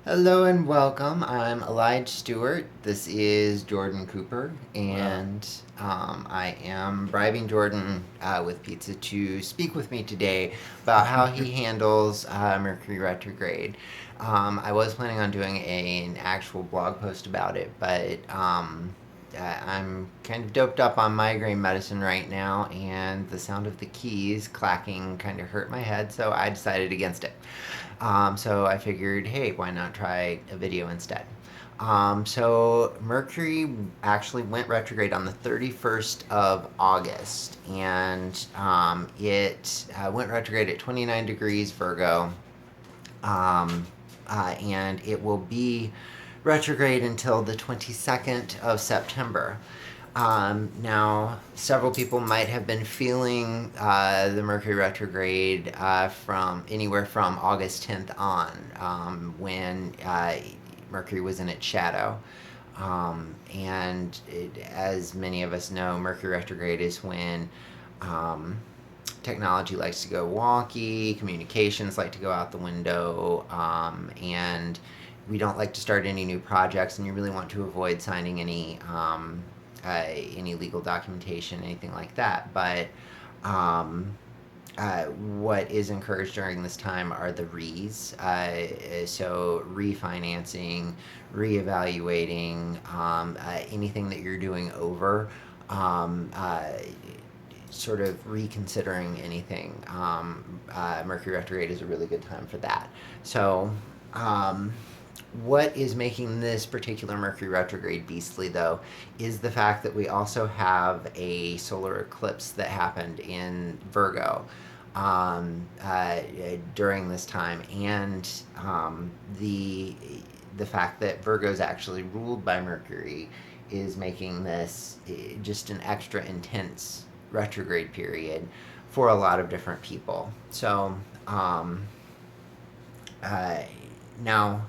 Hello and welcome. I'm Elige Stewart. This is Jordan Cooper, Wow. and I am bribing Jordan with pizza to speak with me today about how he handles Mercury retrograde. I was planning on doing an actual blog post about it, but I'm kind of doped up on migraine medicine right now, and the sound of the keys clacking kind of hurt my head, so I decided against it. So I figured, hey, why not try a video instead? So Mercury actually went retrograde on the 31st of August, and it went retrograde at 29 degrees Virgo, um, and it will be retrograde until the 22nd of September. Now, several people might have been feeling the Mercury retrograde from anywhere from August 10th on, when Mercury was in its shadow. As many of us know, Mercury retrograde is when um, technology likes to go wonky, communications like to go out the window, and we don't like to start any new projects, and you really want to avoid signing any legal documentation, anything like that. But um, what is encouraged during this time are the re's. So refinancing, reevaluating, anything that you're doing over. Um, uh, Sort of reconsidering anything. Mercury retrograde is a really good time for that. So, um, what is making this particular Mercury retrograde beastly, though, is the fact that we also have a solar eclipse that happened in Virgo during this time, and the fact that Virgo is actually ruled by Mercury is making this just an extra intense retrograde period for a lot of different people. So, um, uh, now,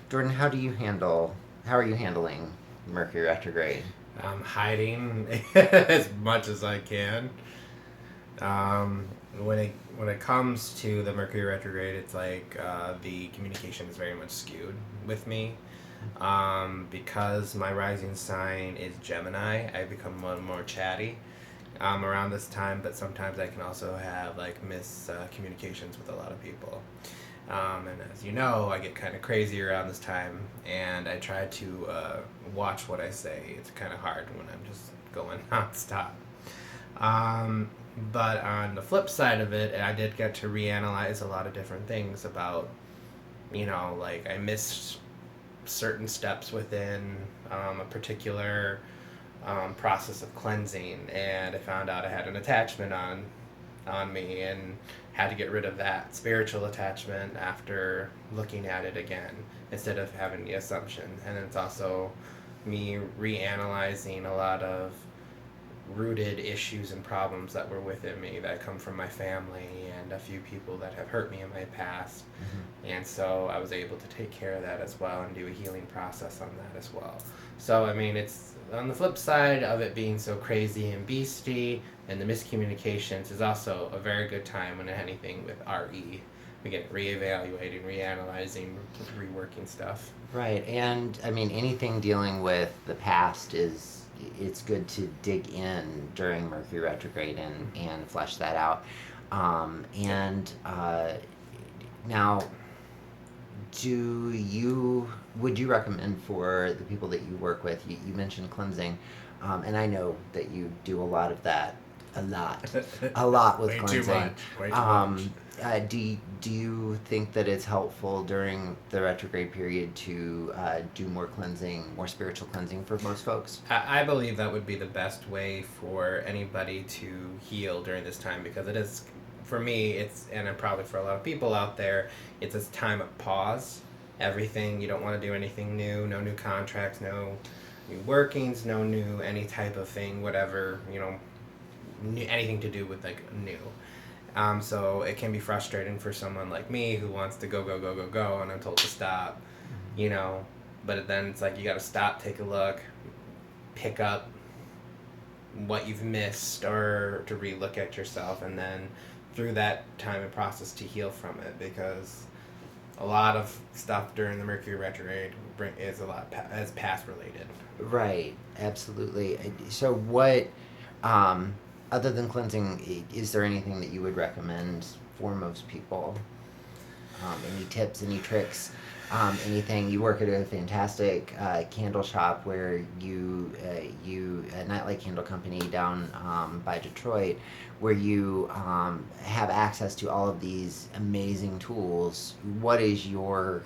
Jordan, how are you handling Mercury retrograde? I'm hiding as much as I can. Um, when it comes to the Mercury retrograde, it's like the communication is very much skewed with me. Because my rising sign is Gemini, I become one more chatty around this time, but sometimes I can also have like miscommunications with a lot of people. And as you know, I get kind of crazy around this time, and I try to watch what I say. It's kind of hard when I'm just going nonstop. Um, but on the flip side of it, I did get to reanalyze a lot of different things about, like I missed certain steps within a particular process of cleansing, and I found out I had an attachment on me and had to get rid of that spiritual attachment after looking at it again instead of having the assumption. And it's also me reanalyzing a lot of rooted issues and problems that were within me that come from my family and a few people that have hurt me in my past. Mm-hmm. And so I was able to take care of that as well and do a healing process on that as well. So, I mean, it's on the flip side of it being so crazy and beasty and the miscommunications is also a very good time when anything with RE. Again, reevaluating, reanalyzing, reworking stuff. Right, and I mean anything dealing with the past is it's good to dig in during Mercury retrograde and flesh that out. And now, do you would you recommend for the people that you work with? You mentioned cleansing, and I know that you do a lot of that, a lot, a lot with Way too cleansing. much. Way too much. Um, do you think that it's helpful during the retrograde period to do more cleansing, more spiritual cleansing for most folks? I believe that would be the best way for anybody to heal during this time because it is, for me, it's, and probably for a lot of people out there, it's a time of pause. Everything, you don't want to do anything new, no new contracts, no new workings, no new any type of thing, whatever, anything to do with like new. So it can be frustrating for someone like me who wants to go, go, go, go, go, and I'm told to stop, you know. But then it's like you got to stop, take a look, pick up what you've missed, or to relook at yourself, and then through that time and process to heal from it. Because a lot of stuff during the Mercury retrograde is a lot as past related. Right, absolutely. So, what, um, other than cleansing, is there anything that you would recommend for most people? Any tips, any tricks, anything? You work at a fantastic candle shop where you a nightlight candle company down by Detroit, where you have access to all of these amazing tools. What is your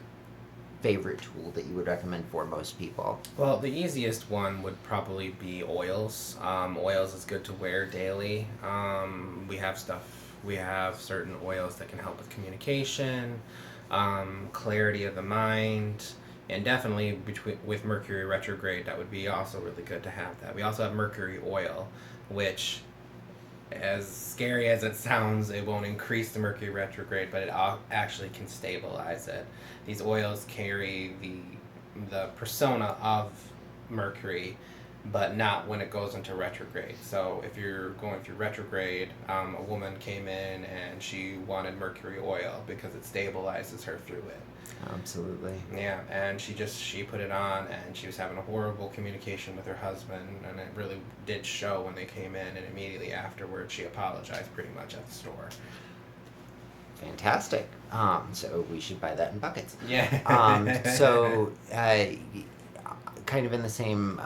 favorite tool that you would recommend for most people? Well, the easiest one would probably be oils. Oils is good to wear daily. We have certain oils that can help with communication, clarity of the mind, and definitely with Mercury retrograde, that would be also really good to have that. We also have Mercury oil, which, as scary as it sounds, it won't increase the Mercury retrograde, but it actually can stabilize it. These oils carry the persona of Mercury, but not when it goes into retrograde. So if you're going through retrograde, a woman came in and she wanted Mercury oil because it stabilizes her through it. Absolutely. Yeah, and she put it on, and she was having a horrible communication with her husband, and it really did show when they came in, and immediately afterwards she apologized pretty much at the store. Fantastic. So we should buy that in buckets. Yeah. So, kind of in the same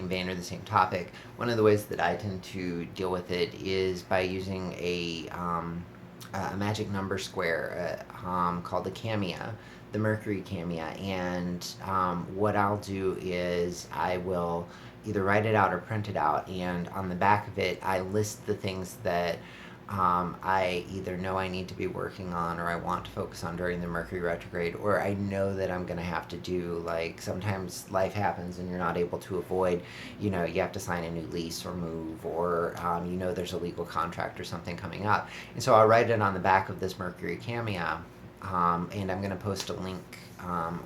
vein or the same topic, one of the ways that I tend to deal with it is by using a magic number square called the Camia, the Mercury Camia. And what I'll do is I will either write it out or print it out, and on the back of it, I list the things that I either know I need to be working on or I want to focus on during the Mercury retrograde, or I know that I'm going to have to do. Like, sometimes life happens and you're not able to avoid, you have to sign a new lease or move, or there's a legal contract or something coming up. And so I'll write it on the back of this Mercury Cameo, and I'm going to post a link,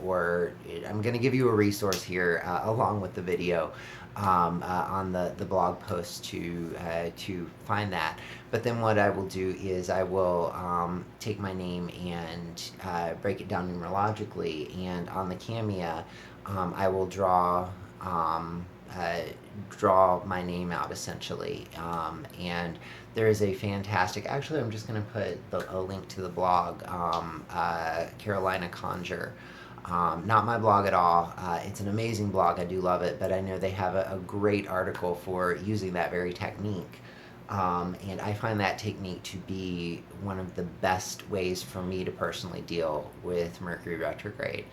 or I'm going to give you a resource here along with the video on the blog post to find that. But then what I will do is I will take my name and break it down numerologically, and on the Camia, I will draw my name out essentially, and there is a fantastic. Actually, I'm just going to put a link to the blog, Carolina Conjure. Not my blog at all. It's an amazing blog. I do love it, but I know they have a great article for using that very technique. And I find that technique to be one of the best ways for me to personally deal with Mercury retrograde.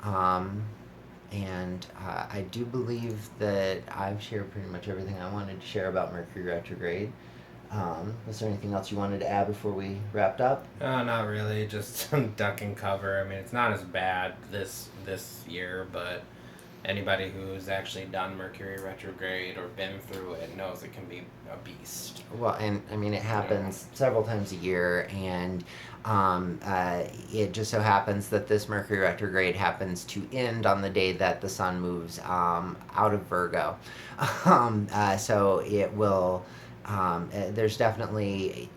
And I do believe that I've shared pretty much everything I wanted to share about Mercury retrograde. Was there anything else you wanted to add before we wrapped up? Not really. Just some duck and cover. I mean, it's not as bad this year, but anybody who's actually done Mercury retrograde or been through it knows it can be a beast. Well, and I mean, it happens several times a year, and it just so happens that this Mercury retrograde happens to end on the day that the sun moves out of Virgo. So it will. It definitely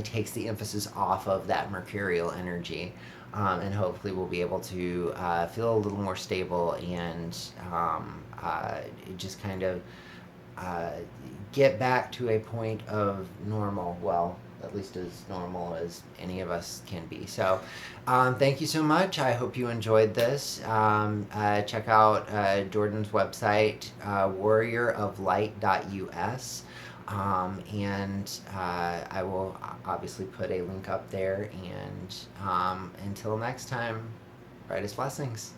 takes the emphasis off of that mercurial energy, and hopefully we'll be able to feel a little more stable and just kind of get back to a point of normal. Well, at least as normal as any of us can be. So, thank you so much. I hope you enjoyed this. Check out Jordan's website, warrioroflight.us. And I will obviously put a link up there. And until next time, brightest blessings.